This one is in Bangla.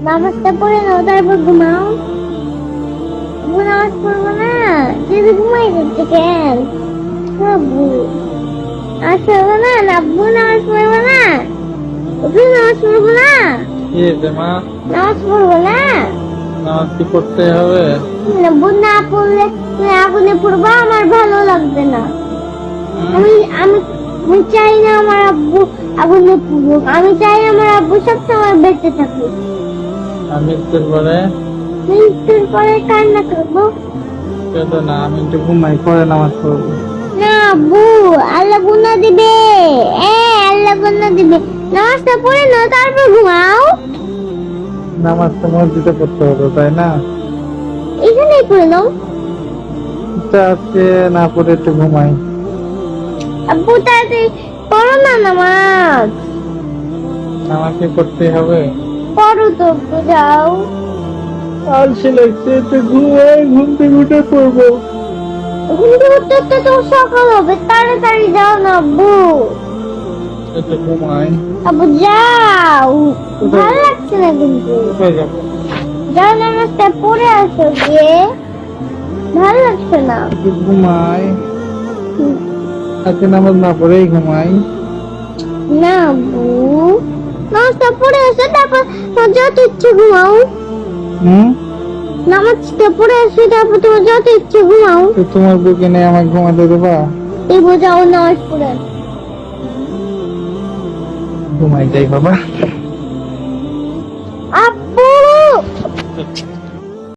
নামাজটা পড়ে নাও তারপর ঘুমাও। আব্বু নামাজ পড়বো না, যদি ঘুমাই যাচ্ছে কেন? আব্বু নামাজ পড়বো না, আব্বু নামাজ পড়বো না, আব্বু নামাজ পড়বো না, কি হয়েছে মা? নামাজ পড়বো না। নামাজ কি পড়তে হবে? আব্বু না পড়লে তুমি আগুনে পড়বা, আমার ভালো লাগবে না। আমি আমি আমি চাই না আমার আব্বু আগুনে পড়ুক, আমি চাই আমার আব্বু সবসময় বেঁচে থাকুক। আমি তোর পরে মৃত্যুর পরে কান্না করবো কেন না, আমি একটু ঘুমাই, পরে নামাজ পড়বো। না আব্বু, আল্লাহ গুনাহ দিবে। আল্লাহ গুনাহ দিবে। নামাজটা পড়ে নাও তারপর ঘুমাও। নামাজ তো মসজিদে পড়তে হতো, তাই না? এখানেই পড়ে নাও। ইচ্ছা আজকে না পড়ে একটু ঘুমাই। আব্বু তাড়াতাড়ি পড়ো না নামাজ। নামাজ কি পড়তে হবে? পড়ো তো আব্বু, যাও। আলসে লাগছে, একটু ঘুমাই, ঘুম থেকে উঠে পড়বো। ঘুম থেকে উঠতে উঠতে তো সকাল হবে, তাড়াতাড়ি যাও না আব্বু। একটু ঘুমাই। আব্বু যাও, ভালো লাগছে না কিন্তু। কোথায় যাবো? যাও নামাজটা পড়ে আসো গিয়ে, ভালো লাগছে না। একটু ঘুমাই, আজকে নামাজ না পড়েই ঘুমাই। না আব্বু, নামাজটা পড়ে আসো তারপর তোমার যত ইচ্ছে ঘুমাও। নামাজটা পড়ে আসো তারপর তোমার যত ইচ্ছে ঘুমাও। তো তোমার বুকে নিয়ে আমাকে ঘুমাতে দেবা? এই বোঝাও নামাজ পড়ে আসো। ঘুমাই যাই বাবা।